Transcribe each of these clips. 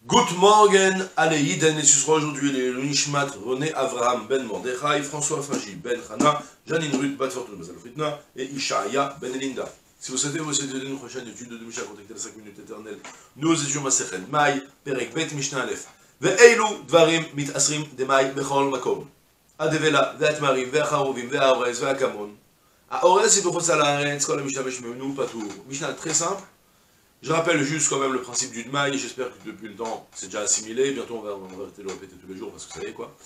Good morgen, allez, Yiden, et ce sera aujourd'hui le Nishmat, René Avraham Ben Mordechai, François Faji Ben Hana, Janine Ruth Bat Fortune Bazal Fritna et Ishaya Ben Elinda. Si vous souhaitez aider une prochaine étude de Mishnah, contactez les 5 minutes éternelles. Nous étudions Masechet Mai, Perek Bet Mishnah Aleph. Ve'eilu dvarim mitasrim demai bechol makom. Adevela, ve'atmarim, ve'acharuvim, ve'aorez, ve'akamon. Aorez, c'est bechol salaretz, kol ha-mishtamesh memenu patour. Mishnah très simple. Je rappelle juste quand même le principe du Dmaï, j'espère que depuis le temps c'est déjà assimilé, bientôt on va arrêter de le répéter tous les jours parce que vous savez quoi.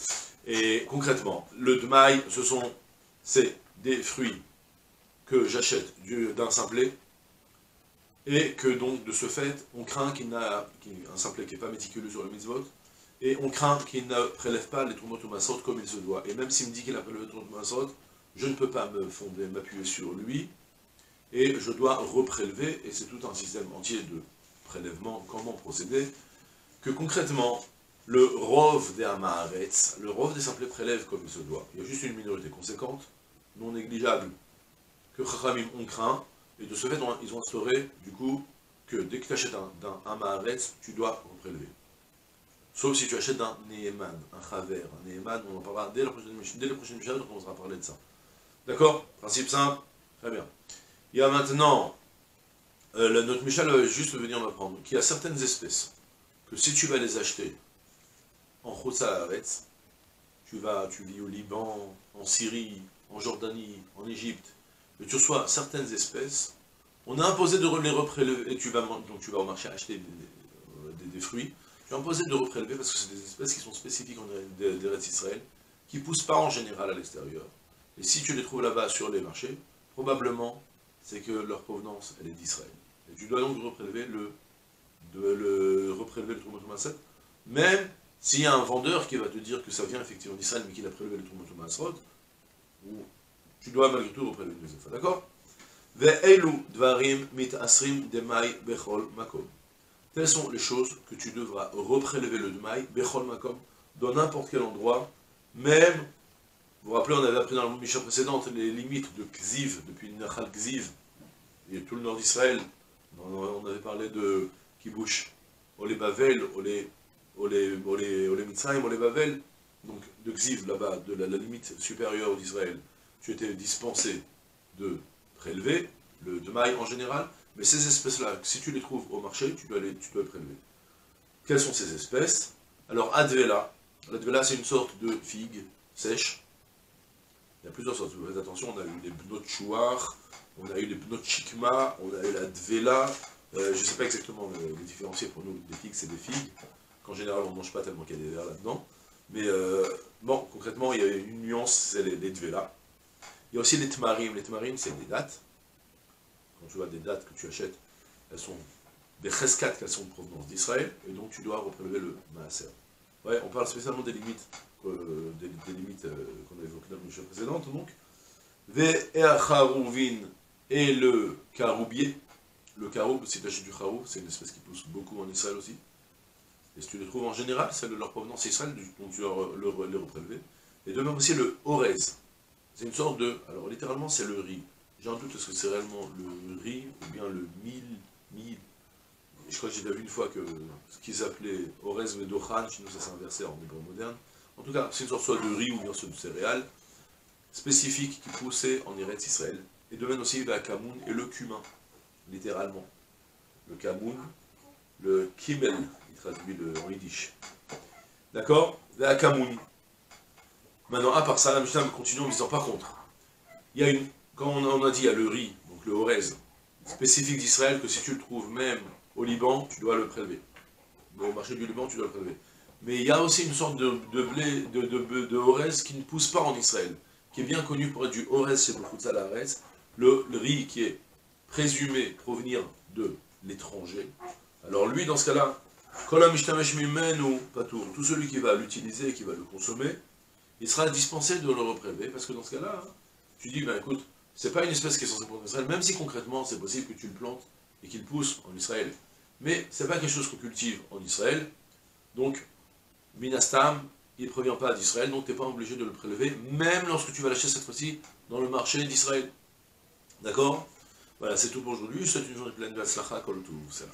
Et concrètement, le Dmaï, c'est des fruits que j'achète d'un simplet, et que donc de ce fait, on craint un simplet qui n'est pas méticuleux sur le mitzvot, et on craint qu'il ne prélève pas les tourments ou massot comme il se doit. Et même s'il me dit qu'il a prélevé les tourments ou massot, je ne peux pas m'appuyer sur lui, et je dois reprélever, et c'est tout un système entier de prélèvement, comment procéder, que concrètement, le rov des Hamaharetz, le rov des simplets prélève comme il se doit. Il y a juste une minorité conséquente, non négligeable, que Chachamim ont craint, et de ce fait, ils ont instauré, du coup, que dès que tu achètes d'un Hamaharetz, tu dois reprélever. Sauf si tu achètes d'un Neheman, un Chaver, un Neheman, on en parlera dès la prochaine Mishnah, donc on commencera à parler de ça. D'accord? Principe simple, très bien. Il y a maintenant, notre Michel va juste venir m'apprendre qu'il y a certaines espèces que si tu vas les acheter en Chutz Haaretz, tu vis au Liban, en Syrie, en Jordanie, en Égypte, et tu reçois certaines espèces, on a imposé de les reprélever, et donc tu vas au marché acheter des fruits, tu as imposé de reprélever parce que c'est des espèces qui sont spécifiques d'Eretz Israël, qui ne poussent pas en général à l'extérieur. Et si tu les trouves là-bas sur les marchés, probablement, c'est que leur provenance, elle est d'Israël. Et tu dois donc reprélever le Tourmot Maasrot, même s'il y a un vendeur qui va te dire que ça vient effectivement d'Israël, mais qu'il a prélevé le Tourmot Maasrot, tu dois malgré tout reprélever les fois. D'accord? Ve'eilu dvarim mitasrim demai bechol makom. Telles sont les choses que tu devras reprélever le demai bechol makom, dans n'importe quel endroit, même. Vous vous rappelez, on avait appris dans la Mishnah précédente les limites de Kziv, depuis Nachal Kziv, et tout le nord d'Israël. On avait parlé de Kibush, Olé Bavel, Olé Mitzrayim, Olé Bavel, donc de Kziv là-bas, de la limite supérieure d'Israël. Tu étais dispensé de prélever, le demaï en général, mais ces espèces-là, si tu les trouves au marché, tu dois les prélever. Quelles sont ces espèces? Alors, Advela, l'Advela c'est une sorte de figue sèche. Il y a plusieurs sortes, faites attention, on a eu les bnot chouar, on a eu les bnot chikma, on a eu la dvela, je ne sais pas exactement les différencier pour nous, des figues c'est des figues, qu'en général on ne mange pas tellement qu'il y a des vers là-dedans, mais bon, concrètement il y a une nuance, c'est les dvela. Il y a aussi les tmarim c'est des dattes, quand tu vois des dattes que tu achètes, elles sont des cheskat, qu'elles sont de provenance d'Israël, et donc tu dois reprélever le maaser. Ouais, on parle spécialement des limites. Des limites qu'on a évoquées dans la Mishnah précédente, donc. Ve'acharuvin et le caroubier. Le caroub, si tu achètes du caroub, c'est une espèce qui pousse beaucoup en Israël aussi. Et si tu les trouves en général, celle de leur provenance Israël, donc tu dois les reprélever. Et de même aussi le orez. C'est une sorte de. Alors littéralement, c'est le riz. J'ai un doute, est-ce que c'est réellement le riz ou bien le mil. Je crois que j'ai déjà vu une fois que ce qu'ils appelaient orez vedochan, chez nous ça s'est inversé en hébreu moderne. En tout cas, c'est une sorte soit de riz ou bien soit de céréales spécifiques qui poussaient en Eretz Israël. Et de même aussi le kamoun et le cumin, littéralement. Le kamoun, le kimel, il traduit en yiddish. D'accord? Le kamoun. Maintenant, à part ça, la Mishnah continue en disant par contre, il y a quand on a dit il y a le riz, donc le orez, spécifique d'Israël, que si tu le trouves même au Liban, tu dois le prélever. Au marché du Liban, tu dois le prélever. Mais il y a aussi une sorte de blé, de orez qui ne pousse pas en Israël, qui est bien connu pour être du orez chez le Chutz Haaretz, le riz qui est présumé provenir de l'étranger. Alors lui, dans ce cas-là, tout celui qui va l'utiliser et qui va le consommer, il sera dispensé de le reprélever, parce que dans ce cas-là, tu dis, ben écoute, c'est pas une espèce qui est censée pouvoir en Israël, même si concrètement c'est possible que tu le plantes et qu'il pousse en Israël. Mais c'est pas quelque chose qu'on cultive en Israël, donc Minastam, il ne provient pas d'Israël, donc tu n'es pas obligé de le prélever, même lorsque tu vas l'acheter cette fois-ci dans le marché d'Israël. D'accord? Voilà, c'est tout pour aujourd'hui. Je souhaite une journée pleine de Hatzlacha, Kol Tov, Salah.